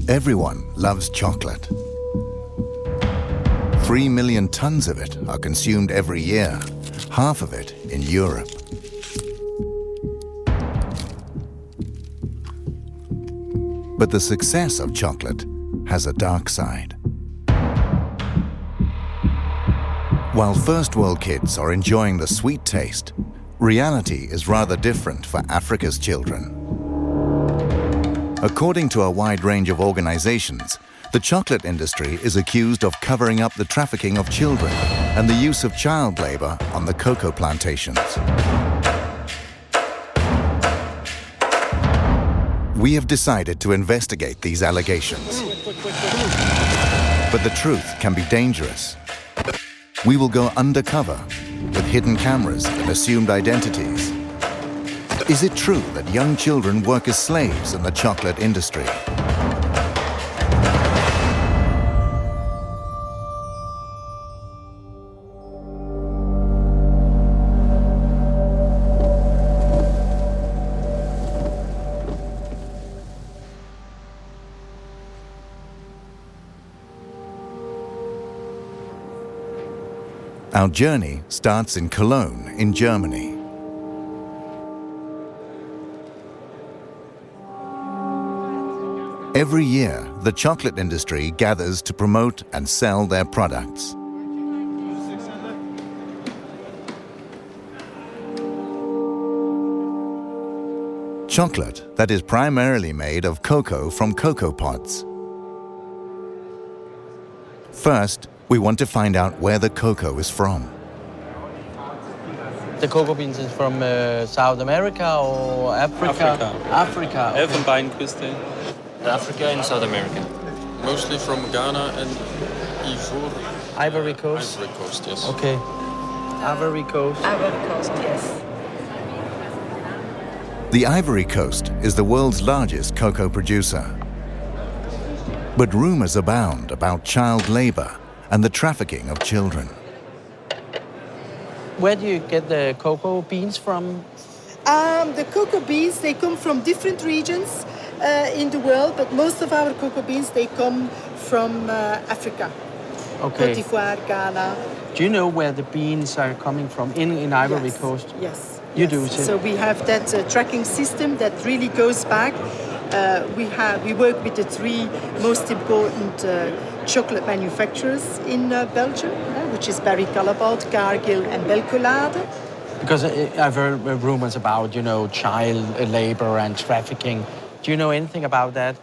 Everyone loves chocolate. 3 million tons of it are consumed every year, half of it in Europe. But the success of chocolate has a dark side. While first world kids are enjoying the sweet taste, reality is rather different for Africa's children. According to a wide range of organizations, the chocolate industry is accused of covering up the trafficking of children and the use of child labor on the cocoa plantations. We have decided to investigate these allegations. But the truth can be dangerous. We will go undercover with hidden cameras and assumed identities. Is it true that young children work as slaves in the chocolate industry? Our journey starts in Cologne, in Germany. Every year, the chocolate industry gathers to promote and sell their products. Chocolate that is primarily made of cocoa from cocoa pods. First, we want to find out where the cocoa is from. The cocoa beans is from South America or Africa? Africa. Okay. Elfenbeinküste. Africa and South America. Mostly from Ghana and Ivory Coast? Ivory Coast, yes. Okay. Ivory Coast. Ivory Coast, yes. The Ivory Coast is the world's largest cocoa producer. But rumors abound about child labor and the trafficking of children. Where do you get the cocoa beans from? The cocoa beans, they come from different regions in the world, but most of our cocoa beans, they come from Africa. Okay. Côte d'Ivoire, Ghana. Do you know where the beans are coming from in Ivory Coast? Yes. You yes. do, too? So we have that tracking system that really goes back. We work with the three most important chocolate manufacturers in Belgium, which is Barry Callebaut, Cargill and Belcolade. Because I've heard rumors about, child labor and trafficking. Do you know anything about that?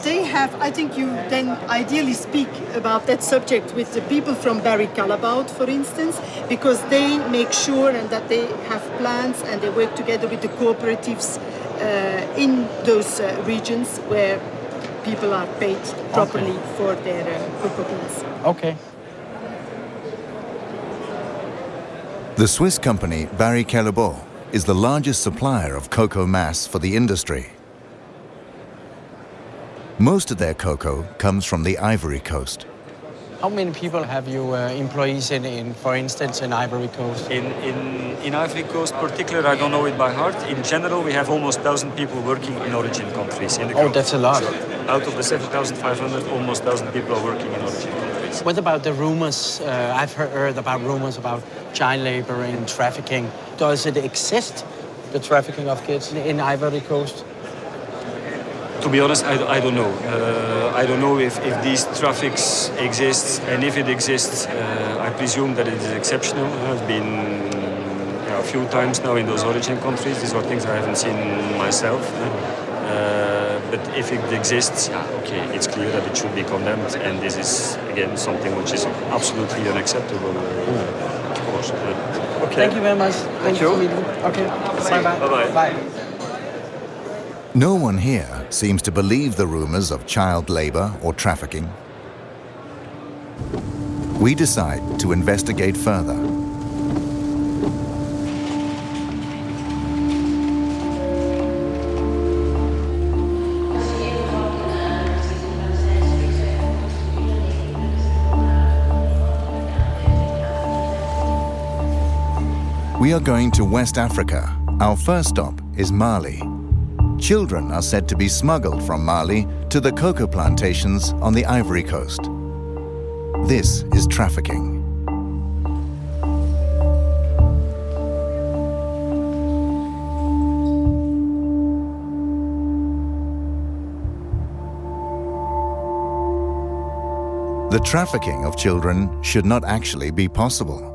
They have, I think you then ideally speak about that subject with the people from Barry Callebaut, for instance, because they make sure and that they have plans and they work together with the cooperatives in those regions where people are paid properly for their cocoa beans. Okay. The Swiss company Barry Callebaut is the largest supplier of cocoa mass for the industry. Most of their cocoa comes from the Ivory Coast. How many people have you employees in, for instance, in Ivory Coast? In Ivory Coast particular, I don't know it by heart. In general, we have almost 1,000 people working in origin countries. In the group. That's a lot. So, out of the 7,500, almost 1,000 people are working in origin countries. What about the rumors? I've heard about rumors about child labor and trafficking. Does it exist, the trafficking of kids in Ivory Coast? To be honest, I don't know. I don't know if these traffics exist, and if it exists, I presume that it is exceptional. I've been a few times now in those origin countries. These are things I haven't seen myself. But if it exists, okay, it's clear that it should be condemned, and this is, again, something which is absolutely unacceptable, of course. Okay. Thank you very much. Thank you. Okay. Bye-bye. Bye-bye. Bye. No one here seems to believe the rumors of child labor or trafficking. We decide to investigate further. We are going to West Africa. Our first stop is Mali. children are said to be smuggled from Mali to the cocoa plantations on the Ivory Coast. This is trafficking. The trafficking of children should not actually be possible.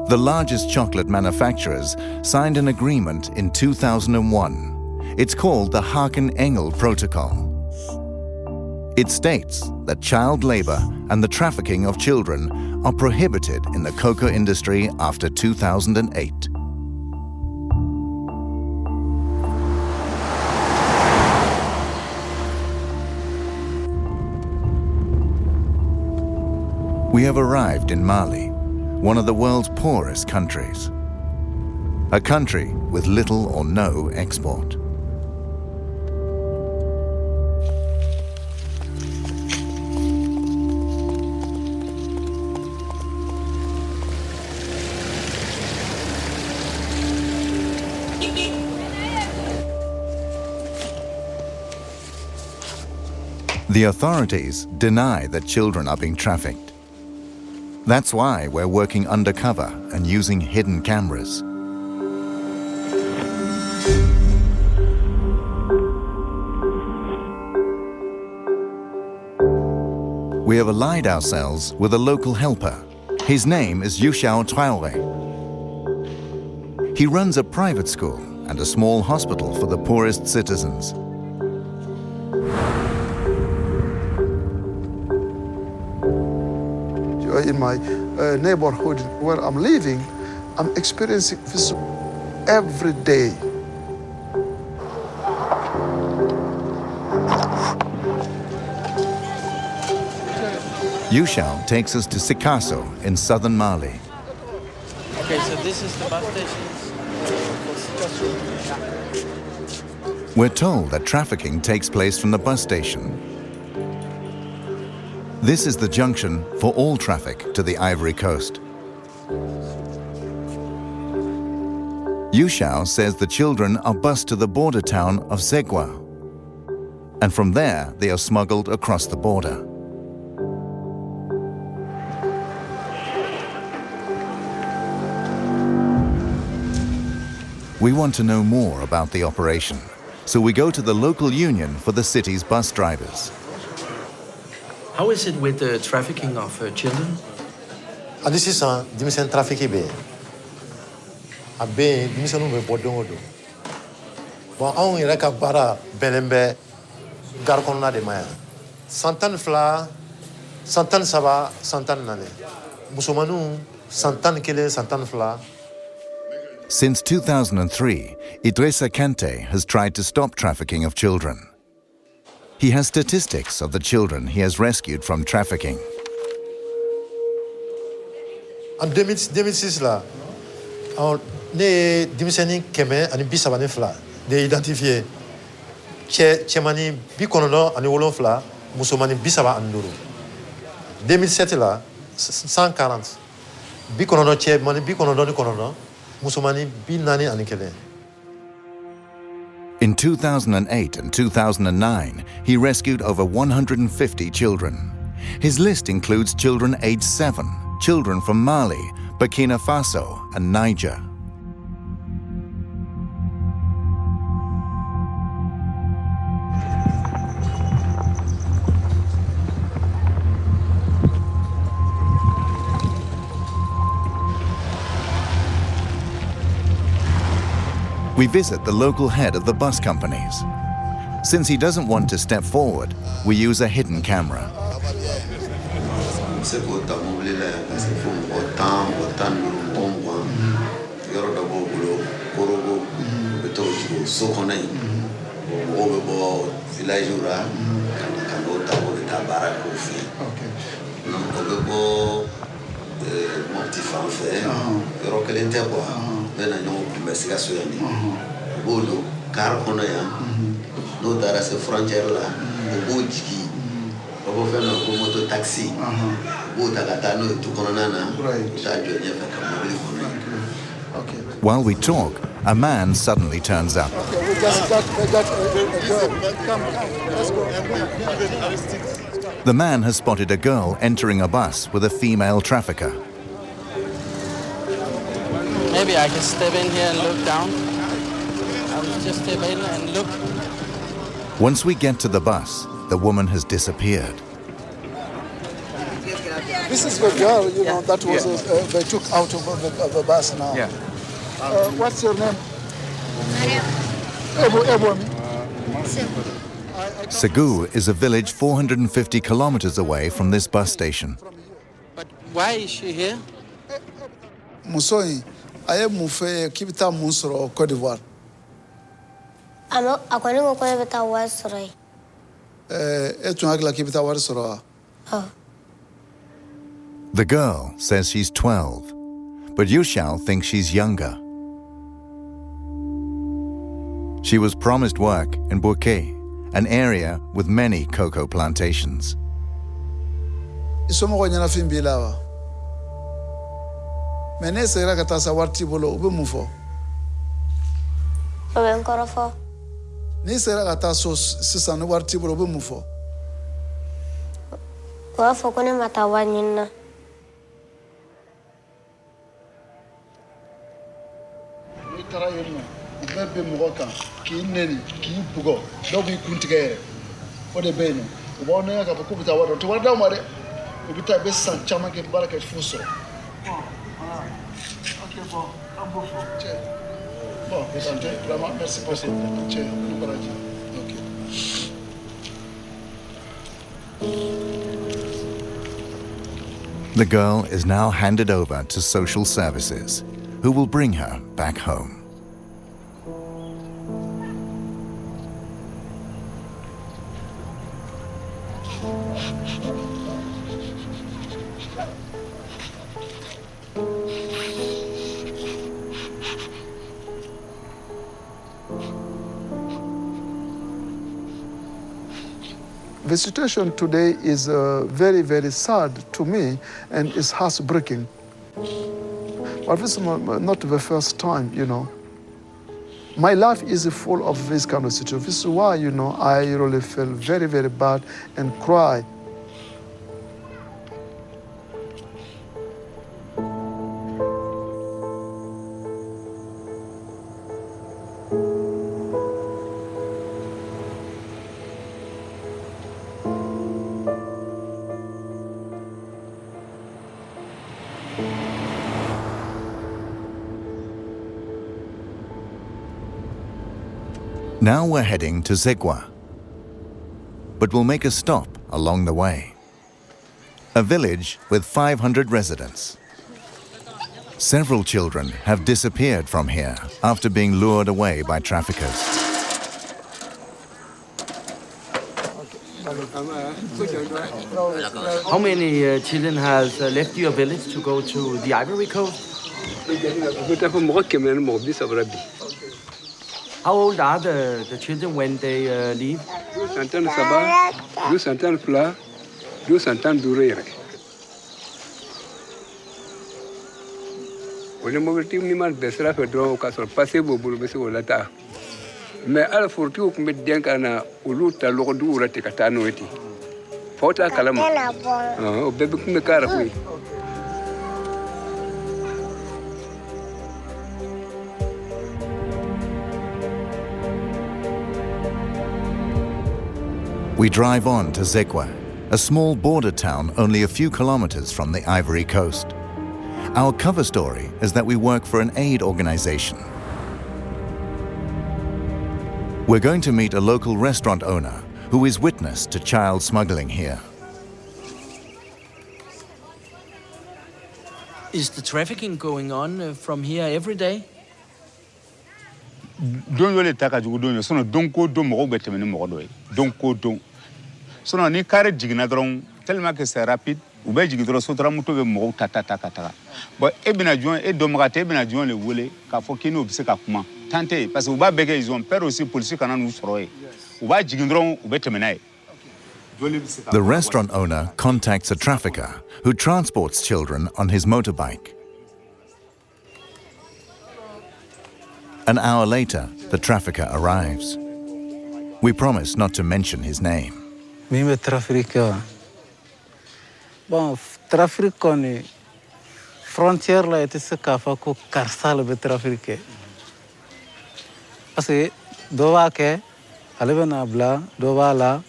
The largest chocolate manufacturers signed an agreement in 2001. It's called the Haken-Engel Protocol. It states that child labor and the trafficking of children are prohibited in the cocoa industry after 2008. We have arrived in Mali, one of the world's poorest countries. A country with little or no export. The authorities deny that children are being trafficked. That's why we're working undercover and using hidden cameras. We have allied ourselves with a local helper. His name is Yushao Traore. He runs a private school and a small hospital for the poorest citizens. In my neighborhood where I'm living, I'm experiencing this every day. Yushao takes us to Sikasso in southern Mali. Okay, so this is the bus station. We're told that trafficking takes place from the bus station. This is the junction for all traffic to the Ivory Coast. Yushao says the children are bused to the border town of Zegwa, and from there they are smuggled across the border. We want to know more about the operation, so we go to the local union for the city's bus drivers. How is it with the trafficking of children? This is a dimension trafficking be. A be dimension we bodong do. Wa on ira ka bara belembe garkonna de maya. Santan fla, santan saba, santan nane. Musumanu santan kele, santan fla. Since 2003, Idrissa Kante has tried to stop trafficking of children. He has statistics of the children he has rescued from trafficking. En 2006 là, ne dimiseni keme ani bisabane fla, de identifier chemani bikonono ani wolon fla, musomani bisaba anduru. 2007 là, 140. Bikonono chemani bikonono ni konono, musomani binani ani kele. In 2008 and 2009, he rescued over 150 children. His list includes children aged 7, children from Mali, Burkina Faso, and Niger. We visit the local head of the bus companies. Since he doesn't want to step forward, we use a hidden camera. No dara se frontière là, bobo jiki, bobo fait no moto taxi, bobo tagata no tu konana na, Right. While we talk, a man suddenly turns up. Okay, we just got a girl. Come, let's go. The man has spotted a girl entering a bus with a female trafficker. Maybe I can step in here and look down. I'll just step in and look. Once we get to the bus, the woman has disappeared. This is the girl, you know, that was they took out of the bus now. Yeah. What's your name? Segu is a village 450 kilometers away from this bus station. But why is she here? Musoi, I am Mufe Kibita Musro, Cote d'Ivoire. According to Kibita was right. Etunagla Kibita Warsoro. The girl says she's 12, but Yushao thinks she's younger. She was promised work in Bouquet, an area with many cocoa plantations. Isomo nyana fimbilawa. Menese era katasa warti bolo ube mufo. Oben korofo. Ni sera kataso sisa no warti bolo ube mufo. Wa fokone matawa nyina. Tara yeno bebe mugoka ki neni ki bugo do bi kuntigere o de beno o bo na ka ko bita wado to wada mo de o bita be san chama ke baraka fuso okay bon ambofo che bon besante vraiment merci pour cette che nous courage okay. The girl is now handed over to social services, who will bring her back home. The situation today is very, very sad to me and it's heartbreaking. But this is not the first time, you know. My life is full of this kind of situation. This is why, you know, I really feel very, very bad and cry. Now we're heading to Zegwa, but we'll make a stop along the way. A village with 500 residents. Several children have disappeared from here after being lured away by traffickers. How many children has left your village to go to the Ivory Coast? How old are the children when they leave? 200 Sabah, 200 Fla, 200 Durere. When the mobility minimal besra fedro castle passable bulbes or lata. Me ala fortu kumbe diankana uluta lodu urate katano eti. Fota kalama. Oh, bebe kumbe kara kui. We drive on to Zegwa, a small border town only a few kilometers from the Ivory Coast. Our cover story is that we work for an aid organization. We're going to meet a local restaurant owner who is witness to child smuggling here. Is the trafficking going on from here every day? Don yole taka jugu don yo sono don ko don mo bete men mo do don ko don sono ni kare jigina dron tellement que c'est rapide ou be jigi dron sotra muto be mo tata bon e bina juin e do magate e bina juin le wole ka fo kini obise ka kuma tante parce que ou ba bege ils ont peur aussi police kana nous soroye ou ba jigi dron ou bete menaye. The restaurant owner contacts a trafficker who transports children on his motorbike. An hour later, the trafficker arrives. We promise not to mention his name. Mimi trafficker. Bon, trafic koni frontière la ete se kafa ko karsal be trafiquer. Parce que dowa ke ale na bla, dowa la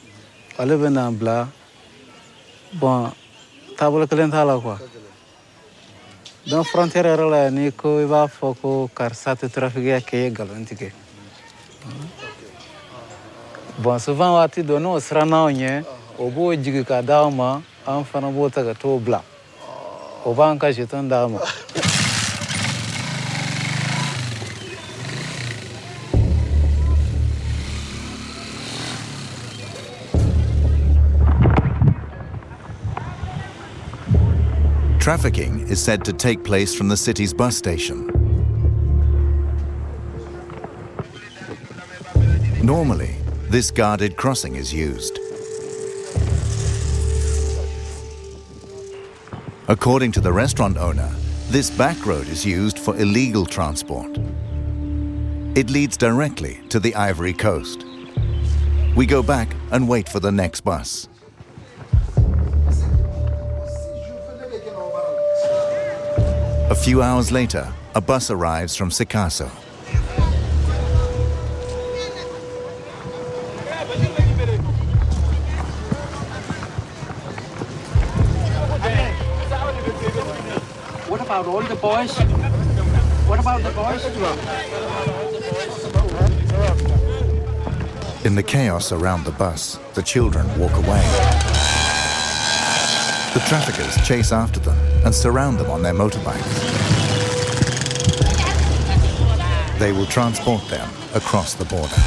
ale na bla. Bon, table kelen thala quoi. Dans frontière la ni ko iba foko karsate trafiquer ke galantike. Bon, souvent wati dono srana onye obo jigi ka dauma an fana bota ga to bla. Oba an ka jeton dauma. Trafficking is said to take place from the city's bus station. Normally, this guarded crossing is used. According to the restaurant owner, this back road is used for illegal transport. It leads directly to the Ivory Coast. We go back and wait for the next bus. A few hours later, a bus arrives from Sikasso. What about all the boys? What about the boys? In the chaos around the bus, the children walk away. The traffickers chase after them and surround them on their motorbikes. They will transport them across the border.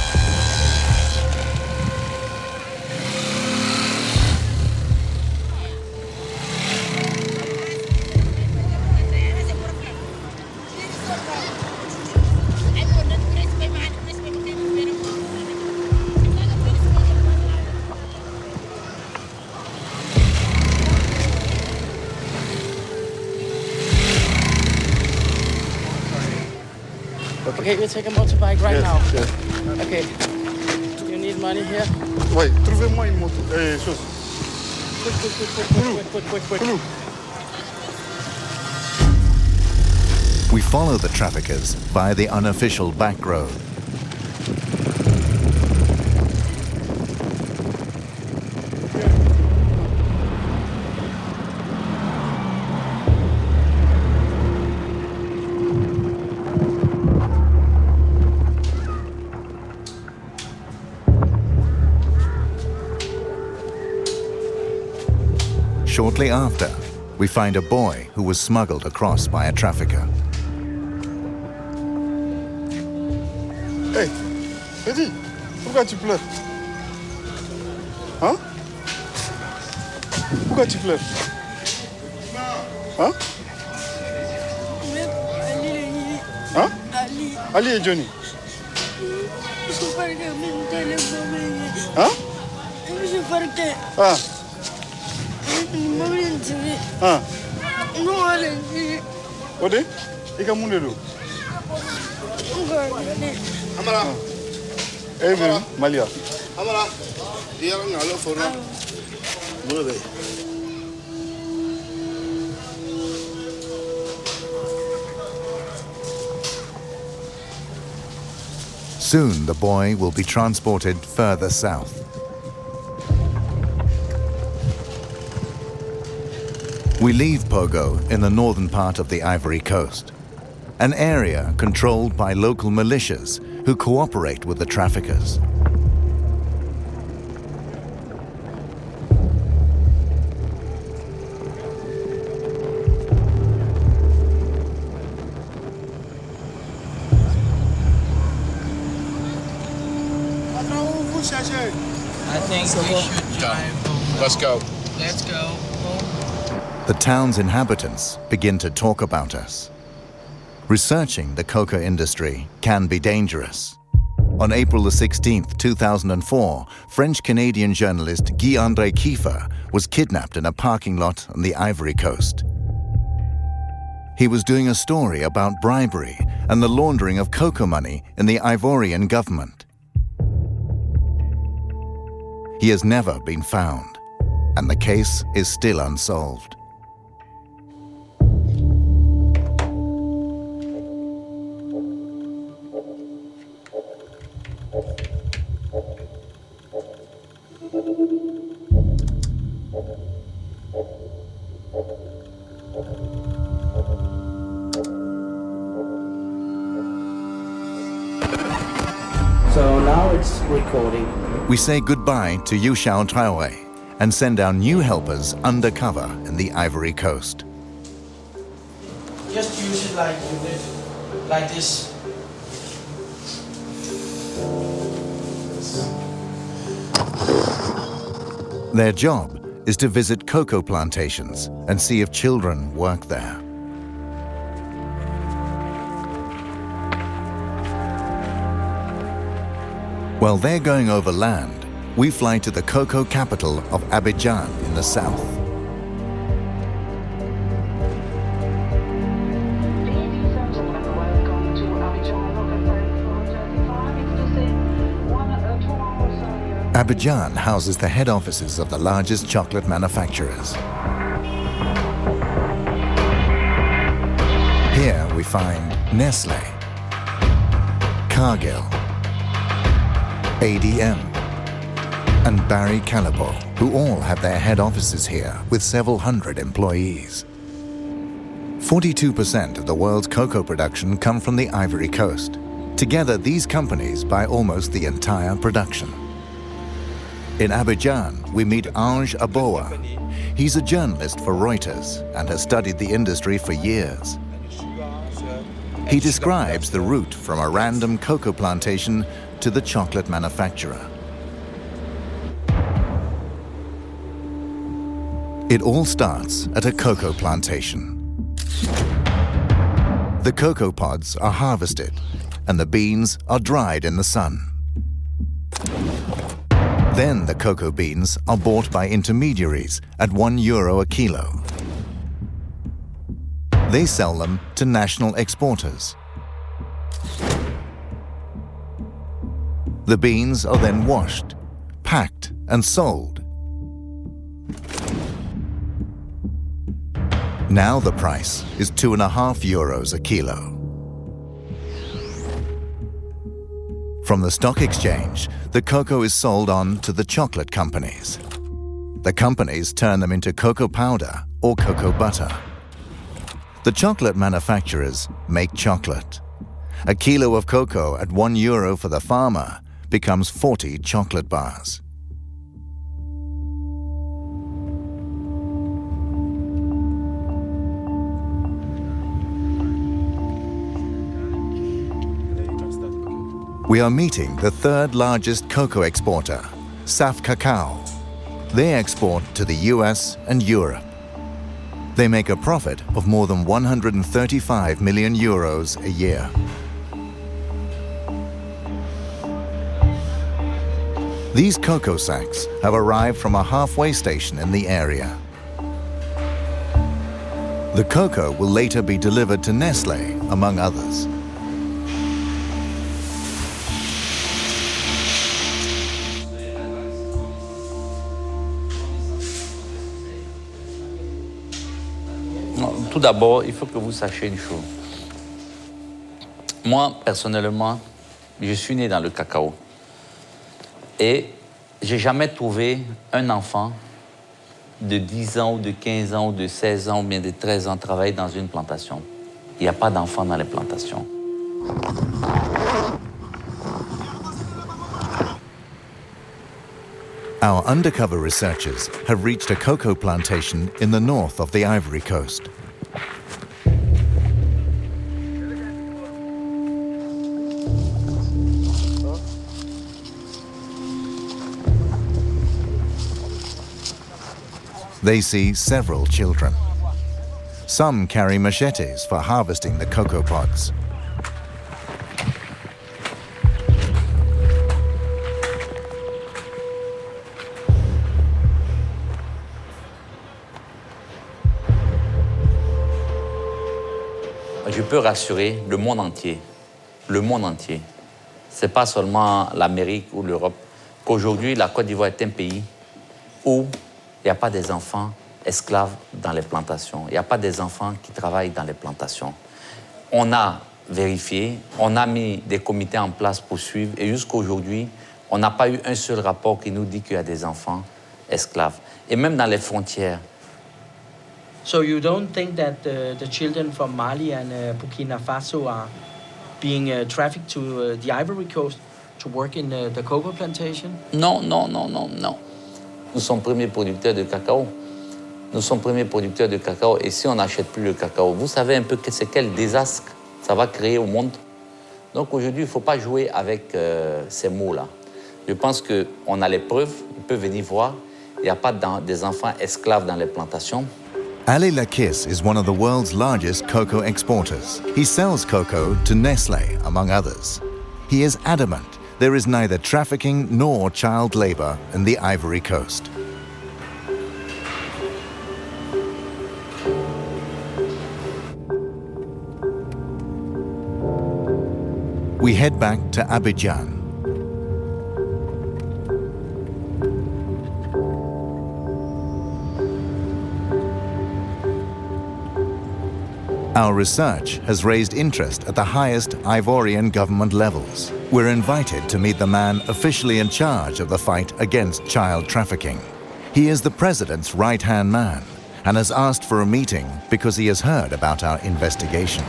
Okay, we take a motorbike right now. Yes. Okay. You need money here? Oui, trouvez-moi une moto. Chose. Quick. We follow the traffickers via the unofficial back road. Shortly after, we find a boy who was smuggled across by a trafficker. Hey, Eddie, pourquoi tu pleures? Hein? Pourquoi tu pleures? Hein? Hein? Ali et Johnny. Hein? Ah. Ah. Ode? Ika munde do? Amara. Evelyn, Malia. Amara. Dia ngalo forno. Mule. Soon the boy will be transported further south. We leave Pogo in the northern part of the Ivory Coast, an area controlled by local militias who cooperate with the traffickers. I think we should drive. Let's go. Let's go. The town's inhabitants begin to talk about us. Researching the coca industry can be dangerous. On April the 16th, 2004, French-Canadian journalist Guy-André Kiefer was kidnapped in a parking lot on the Ivory Coast. He was doing a story about bribery and the laundering of cocoa money in the Ivorian government. He has never been found, and the case is still unsolved. So now it's recording. We say goodbye to Yu Xiao Traore and send our new helpers undercover in the Ivory Coast. Just use it like you did, like this. Their job is to visit cocoa plantations and see if children work there. While they're going over land, we fly to the cocoa capital of Abidjan in the south. Abidjan houses the head offices of the largest chocolate manufacturers. Here we find Nestlé, Cargill, ADM, and Barry Callebaut, who all have their head offices here with several hundred employees. 42% of the world's cocoa production come from the Ivory Coast. Together, these companies buy almost the entire production. In Abidjan, we meet Ange Aboa. He's a journalist for Reuters and has studied the industry for years. He describes the route from a random cocoa plantation to the chocolate manufacturer. It all starts at a cocoa plantation. The cocoa pods are harvested and the beans are dried in the sun. Then the cocoa beans are bought by intermediaries at €1 a kilo. They sell them to national exporters. The beans are then washed, packed, and sold. Now the price is €2.50 a kilo. From the stock exchange, the cocoa is sold on to the chocolate companies. The companies turn them into cocoa powder or cocoa butter. The chocolate manufacturers make chocolate. A kilo of cocoa at €1 for the farmer becomes 40 chocolate bars. We are meeting the third largest cocoa exporter, Saf Cacao. They export to the US and Europe. They make a profit of more than €135 million a year. These cocoa sacks have arrived from a halfway station in the area. The cocoa will later be delivered to Nestlé, among others. Tout d'abord, il faut que vous sachiez une chose. Moi, personnellement, je suis né dans le cacao. Et j'ai jamais trouvé un enfant de 10 ans ou de 15 ans ou de 16 ans ou bien de 13 ans travailler dans une plantation. Il n'y a pas d'enfants dans les plantations. Our undercover researchers have reached a cocoa plantation in the north of the Ivory Coast. They see several children. Some carry machetes for harvesting the cocoa pods. je peux rassurer le monde entier. C'est pas seulement l'Amérique ou l'Europe, qu'aujourd'hui, la Côte d'Ivoire est un pays où il n'y a pas des enfants esclaves dans les plantations. Il n'y a pas des enfants qui travaillent dans les plantations. On a vérifié, on a mis des comités en place pour suivre, et jusqu'à aujourd'hui, on n'a pas eu un seul rapport qui nous dit qu'il y a des enfants esclaves. Et même dans les frontières. So you don't think that the children from Mali and Burkina Faso are being trafficked to the Ivory Coast to work in the cocoa plantation? Non. Nous sommes premiers producteurs de cacao. Et si on n'achète plus le cacao, vous savez un peu c'est quel désastre ça va créer au monde. Donc aujourd'hui, il ne faut pas jouer avec ces mots-là. Je pense qu'on a les preuves, ils peuvent venir voir. Il n'y a pas des enfants esclaves dans les plantations. Ali Lakis is one of the world's largest cocoa exporters. He sells cocoa to Nestlé, among others. He is adamant there is neither trafficking nor child labor in the Ivory Coast. We head back to Abidjan. Our research has raised interest at the highest Ivorian government levels. We're invited to meet the man officially in charge of the fight against child trafficking. He is the president's right-hand man and has asked for a meeting because he has heard about our investigation.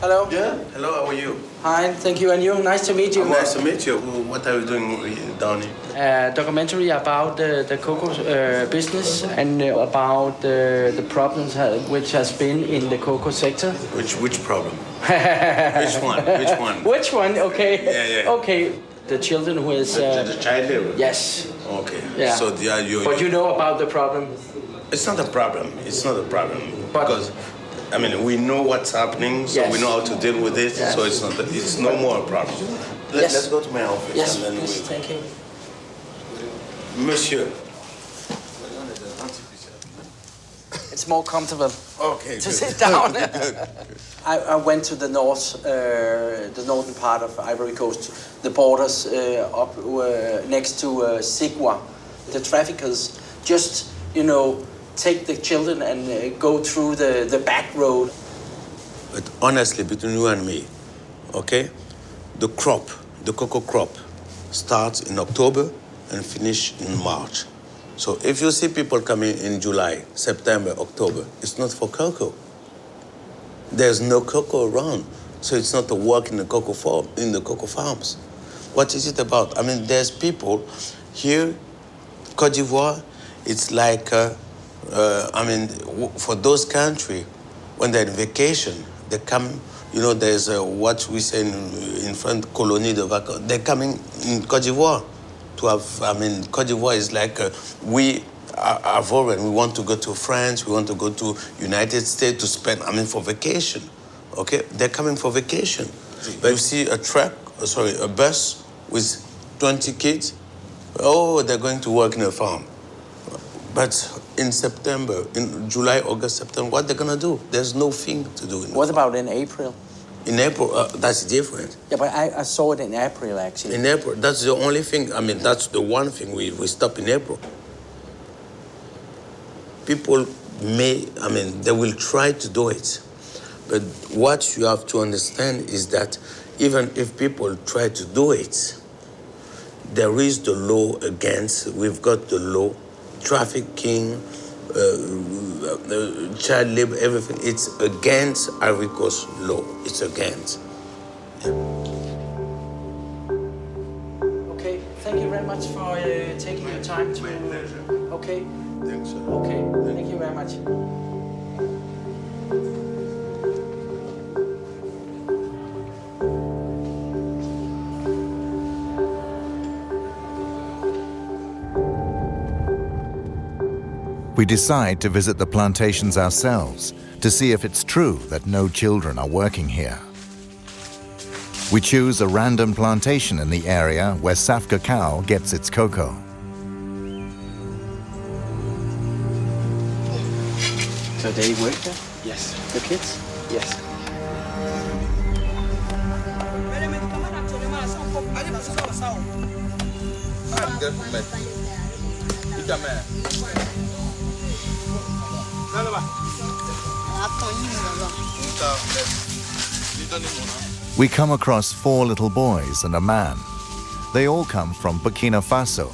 Hello. Yeah, hello, how are you? Hi, thank you, and you. Nice to meet you. Nice to meet you. What are you doing down here? Documentary about the cocoa business and about the problems which has been in the cocoa sector. Which problem? Which one? Which one? Which one? Okay. Yeah. Okay. The children who is... the child labor? Yes. Okay. Yeah. So but you know about the problem? It's not a problem. It's not a problem. Because, I mean, we know what's happening, so we know how to deal with it, so it's no more a problem. Let's go to my office. Yes, and then please, thank you. Monsieur. It's more comfortable to sit down. Good. I went to the northern part of Ivory Coast, the borders up next to Sigua. The traffickers just, take the children and go through the back road. But honestly, between you and me, okay, the cocoa crop, starts in October and finish in March. So if you see people coming in July, September, October, it's not for cocoa. There's no cocoa around, so it's not a work in the cocoa farms. What is it about? I mean, there's people here, Côte d'Ivoire. It's like, for those countries, when they're on vacation, they come. There's what we say in French, colonie de vacances. They're coming in Côte d'Ivoire to have. Côte d'Ivoire is like we are foreign. We want to go to France. We want to go to United States to spend. For vacation. Okay, they're coming for vacation. But you see a bus with 20 kids. Oh, they're going to work in a farm. But in September, in July, August, September, what they're gonna do? There's no thing to do. What about in April? In April, that's different. Yeah, but I saw it in April, actually. In April, that's the only thing. That's the one thing we stop in April. People they will try to do it. But what you have to understand is that even if people try to do it, there is the law against. We've got the law, trafficking, child labor, everything. It's against Ivory Coast law. It's against. Okay, thank you very much for taking your time to... My pleasure. Okay. Thanks, sir. Okay, thank you very much. We decide to visit the plantations ourselves to see if it's true that no children are working here. We choose a random plantation in the area where Saf Cacao gets its cocoa. So they work there? Yes. The kids? Yes. We come across 4 little boys and a man. They all come from Burkina Faso.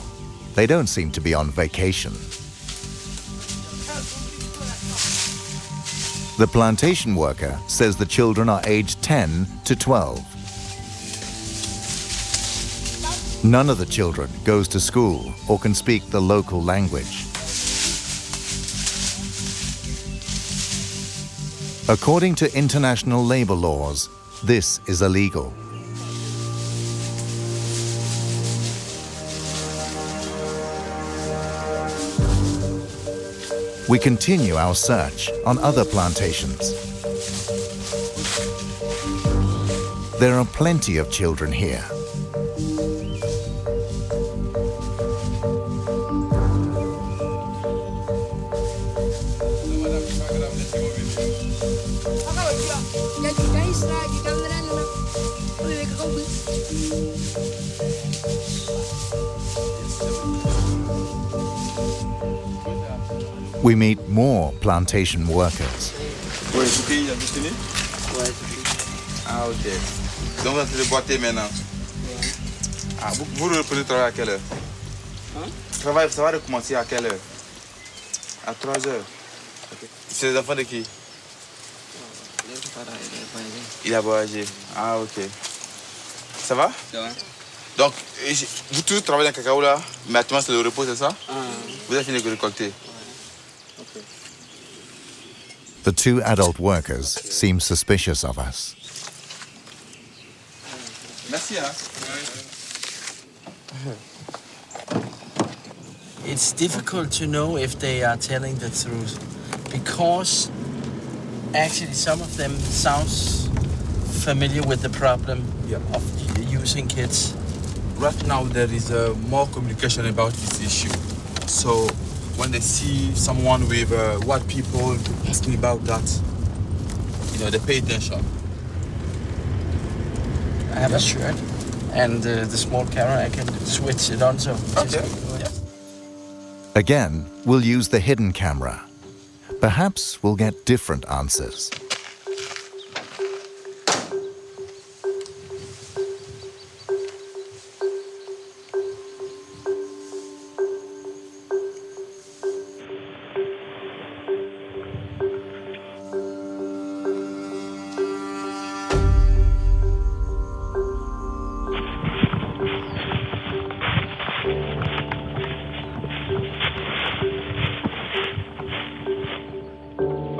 They don't seem to be on vacation. The plantation worker says the children are aged 10 to 12. None of the children goes to school or can speak the local language. According to international labor laws, this is illegal. We continue our search on other plantations. There are plenty of children here. We meet more plantation workers. Ouais, ce pays a destiné? Ouais. Ah, ok. Donc, vous êtes boîtier maintenant? Ah, vous reprenez le travail à quelle heure? Hein? Travail, ça va recommencer à quelle heure? À 3 heures. Okay. C'est les enfants de qui? Il a voyagé. Ah, ok. Ça va? Ça va. Donc, vous tous travaillez dans le cacao là, mais actuellement c'est le repos, c'est ça? Ah. Vous avez fini de récolter? Okay. The 2 adult workers seem suspicious of us. Merci, hein? It's difficult to know if they are telling the truth because actually some of them sounds familiar with the problem of using kids. Right now there is more communication about this issue. So when they see someone with white people asking about that, you know, they pay attention. I have a shirt and the small camera, I can switch it on so. Okay. Again, we'll use the hidden camera. Perhaps we'll get different answers.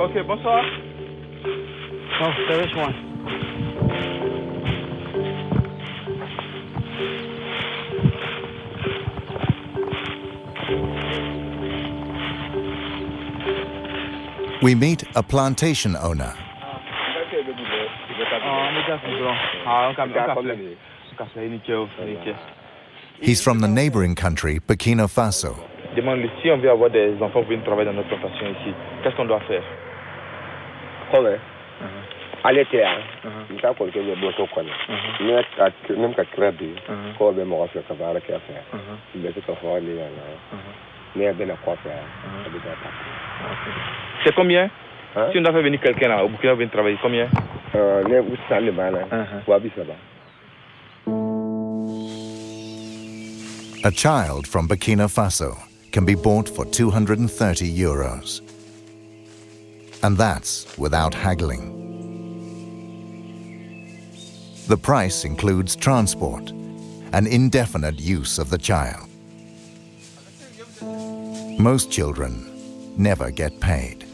Ok, bonsoir. Oh, there is one. We meet a plantation owner. He's from the neighboring country, Burkina Faso. Demande si on veut avoir des enfants pour venir travailler dans notre plantation ici, qu'est-ce qu'on doit faire? Ale te ya nta ko ke bo to ko ne ka kredi ko be mo ka bara ke fa be to ko le ya ne be na ko fa C'est combien? Si on doit faire venir quelqu'un là au Burkina venir travailler, combien? Ne vous savez bana wa bi saba. A child from Burkina Faso can be bought for €230. And that's without haggling. The price includes transport and indefinite use of the child. Most children never get paid.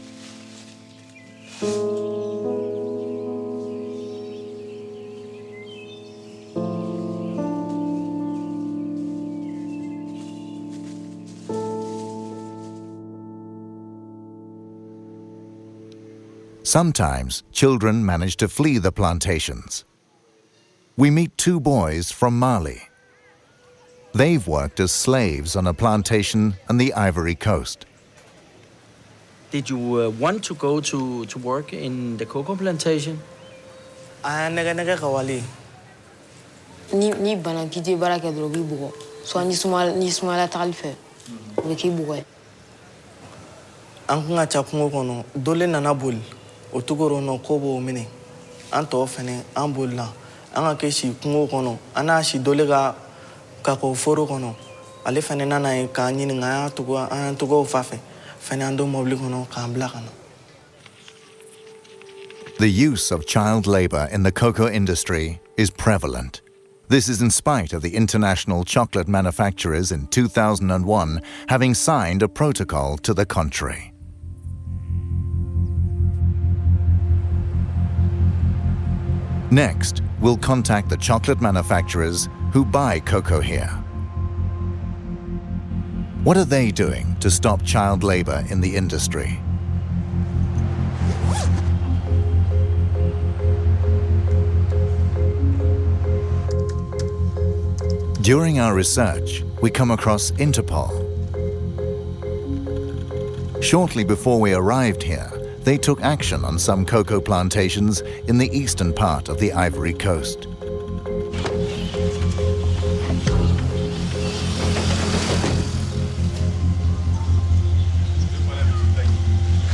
Sometimes children manage to flee the plantations. We meet 2 boys from Mali. They've worked as slaves on a plantation on the Ivory Coast. Did you want to go to work in the cocoa plantation? Ni bana k'i tɛ baara kɛ dɔrɔn u b'i bugɔ soit ni sumala tagali fɛ u bɛ k'i bugɔ ye. An kun ka ca kungo kɔnɔ dole nana boli o togoro nɔ ko b'o minɛ an tɔw fɛnɛ an bolila an ka kɛ si kungo kɔnɔ an n'a si dole ka kakɔ foro kɔnɔ ale fɛnɛ nana ye k'an ɲininka an y'an togow fa fɛ fɛnɛ an don mɔbili kɔnɔ k'an bila ka na. The use of child labor in the cocoa industry is prevalent. This is in spite of the international chocolate manufacturers in 2001 having signed a protocol to the contrary. Next, we'll contact the chocolate manufacturers who buy cocoa here. What are they doing to stop child labor in the industry? During our research, we come across Interpol. Shortly before we arrived here, they took action on some cocoa plantations in the eastern part of the Ivory Coast.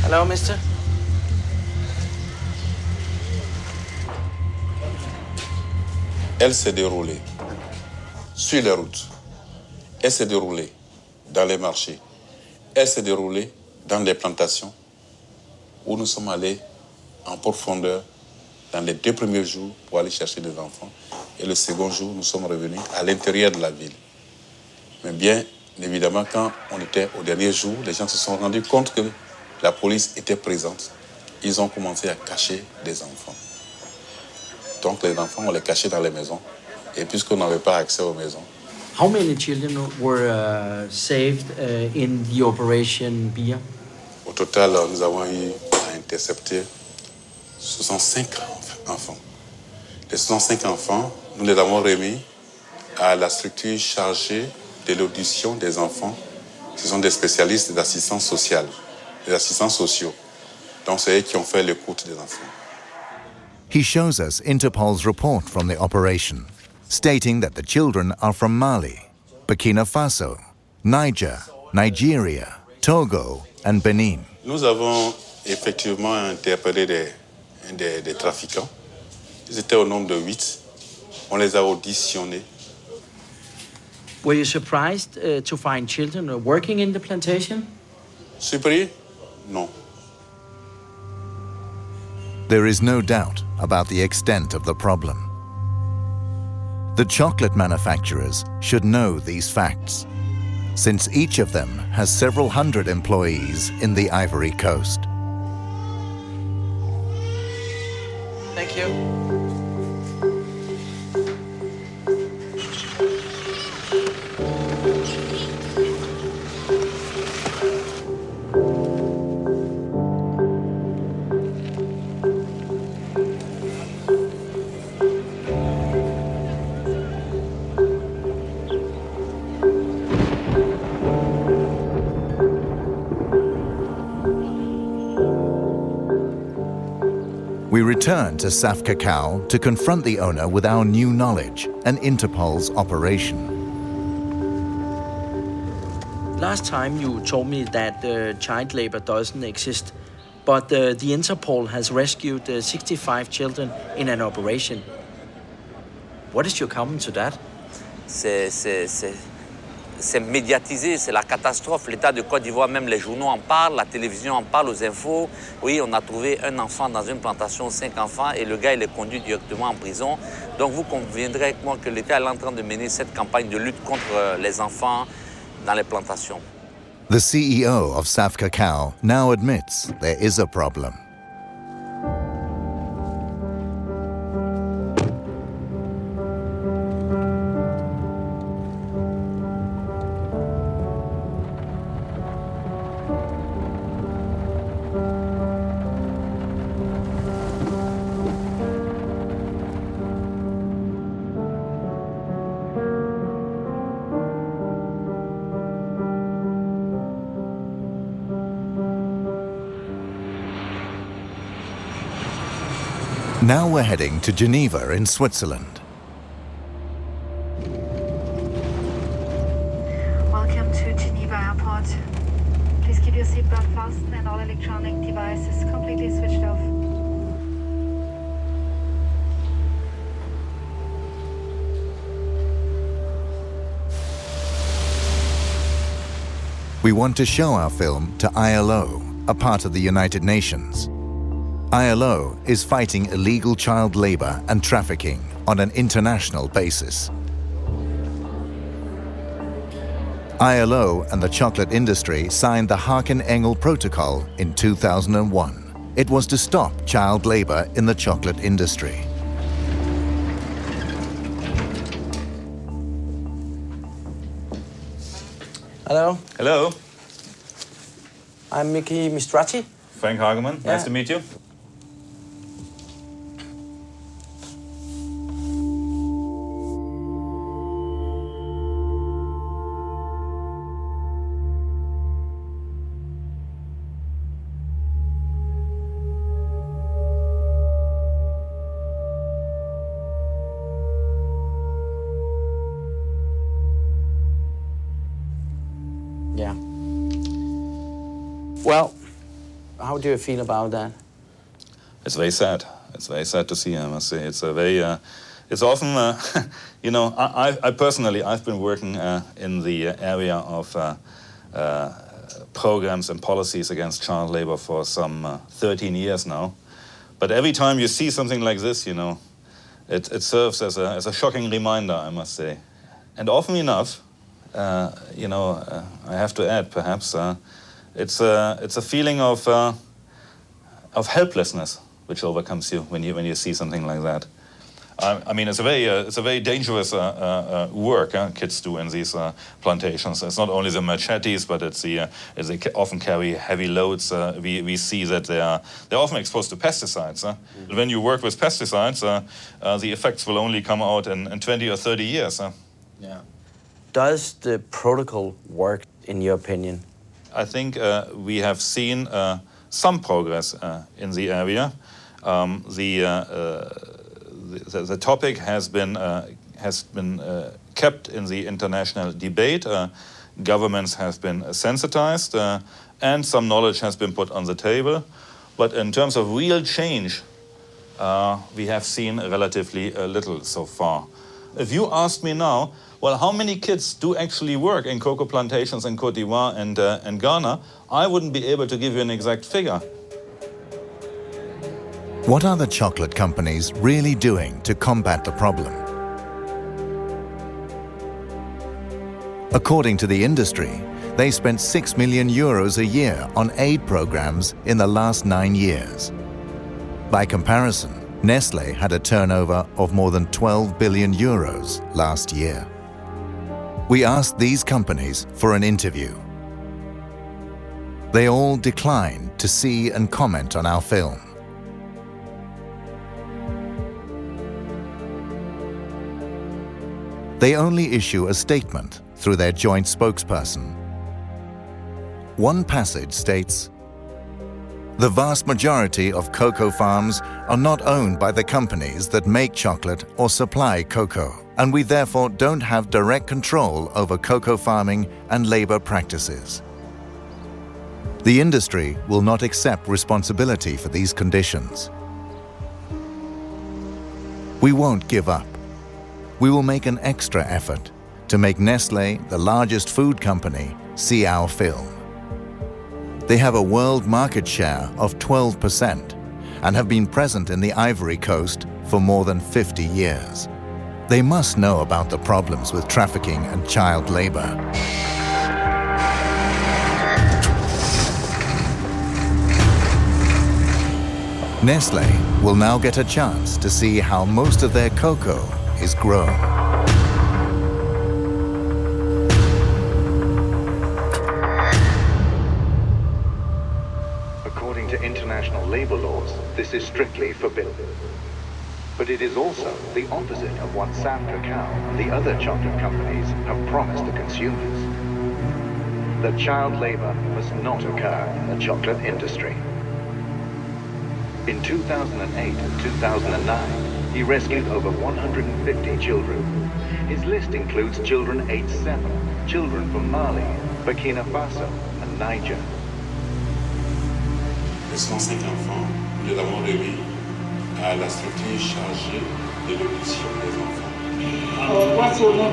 Hello, mister. Elle s'est déroulée sur les routes. Elle s'est déroulée dans les marchés. Elle s'est déroulée dans les plantations où nous sommes allés en profondeur dans les 2 premiers jours pour aller chercher des enfants. Et le second jour, nous sommes revenus à l'intérieur de la ville. Mais bien évidemment, quand on était au dernier jour, les gens se sont rendus compte que la police était présente. Ils ont commencé à cacher des enfants. Donc les enfants, on les cachait dans les maisons. Et puisqu'on n'avait pas accès aux maisons. How many children were saved in the operation Bia? Au total, nous avons eu à intercepter 65 enfants. Les 65 enfants, nous les avons remis à la structure chargée de l'audition des enfants. Ce sont des spécialistes d'assistance sociale, des assistants sociaux. Donc c'est eux qui ont fait l'écoute des enfants. He shows us Interpol's report from the operation, stating that the children are from Mali, Burkina Faso, Niger, Nigeria, Togo, and Benin. Nous avons effectivement interpellé des trafiquants. Ils étaient au nombre de 8. On les a auditionnés. Were you surprised to find children working in the plantation? Surpris? Non. There is no doubt about the extent of the problem. The chocolate manufacturers should know these facts, since each of them has several hundred employees in the Ivory Coast. Thank you. We return to Saf Cacao to confront the owner with our new knowledge and Interpol's operation. Last time you told me that child labor doesn't exist, but the Interpol has rescued 65 children in an operation. What is your comment to that? C'est médiatisé, c'est la catastrophe. L'État de Côte d'Ivoire, même les journaux en parlent, la télévision en parle, aux infos. Oui, on a trouvé un enfant dans une plantation, 5 enfants, et le gars, il est conduit directement en prison. Donc vous conviendrez avec moi que l'État est en train de mener cette campagne de lutte contre les enfants dans les plantations. The CEO of Saf Cacao now admits there is a problem. Now we're heading to Geneva in Switzerland. Welcome to Geneva Airport. Please keep your seatbelt fastened and all electronic devices completely switched off. We want to show our film to ILO, a part of the United Nations. ILO is fighting illegal child labor and trafficking on an international basis. ILO and the chocolate industry signed the Haken-Engel Protocol in 2001. It was to stop child labor in the chocolate industry. Hello. Hello. I'm Mickey Mistrati. Frank Hageman. Yeah. Nice to meet you. Yeah. Well, how do you feel about that? It's very sad. It's very sad to see, I must say. It's a very, it's often, you know, I personally, I've been working in the area of programs and policies against child labor for some 13 years now. But every time you see something like this, you know, it serves as a shocking reminder, I must say. And often enough, you know, I have to add, perhaps, it's a feeling of helplessness which overcomes you when you see something like that. I mean, it's a very dangerous work kids do in these plantations. It's not only the machetes, but it's they often carry heavy loads. We see that they're often exposed to pesticides. When you work with pesticides, the effects will only come out in 20 or 30 years. Yeah. Does the protocol work, in your opinion? I think we have seen some progress in the area. The topic has been kept in the international debate. Governments have been sensitized, and some knowledge has been put on the table. But in terms of real change, we have seen relatively little so far. If you ask me now, well, how many kids do actually work in cocoa plantations in Côte d'Ivoire and Ghana, I wouldn't be able to give you an exact figure. What are the chocolate companies really doing to combat the problem? According to the industry, they spent €6 million a year on aid programs in the last 9 years. By comparison, Nestlé had a turnover of more than €12 billion last year. We asked these companies for an interview. They all declined to see and comment on our film. They only issue a statement through their joint spokesperson. One passage states, "The vast majority of cocoa farms are not owned by the companies that make chocolate or supply cocoa, and we therefore don't have direct control over cocoa farming and labor practices. The industry will not accept responsibility for these conditions. We won't give up. We will make an extra effort to make Nestlé, the largest food company, see our film. They have a world market share of 12% and have been present in the Ivory Coast for more than 50 years. They must know about the problems with trafficking and child labor." Nestlé will now get a chance to see how most of their cocoa is grown. According to international labor laws, this is strictly forbidden. But it is also the opposite of what Sam Cacao and the other chocolate companies have promised the consumers. That child labor must not occur in the chocolate industry. In 2008 and 2009, he rescued over 150 children. His list includes children aged 7, children from Mali, Burkina Faso, and Niger. Les 105 enfants, nous les avons remis à la structure chargée de l'audition des enfants. Alors, quoi son nom?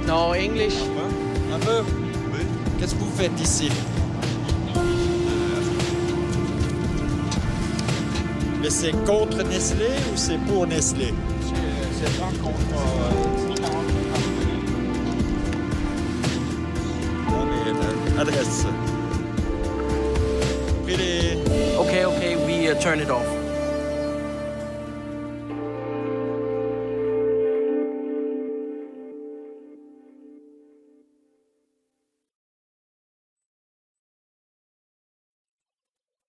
Non, English. Un peu? Oui. Qu'est-ce que vous faites ici? Mais c'est contre Nestlé ou c'est pour Nestlé? C'est pas contre. Non, mais adresse. Okay, we turn it off.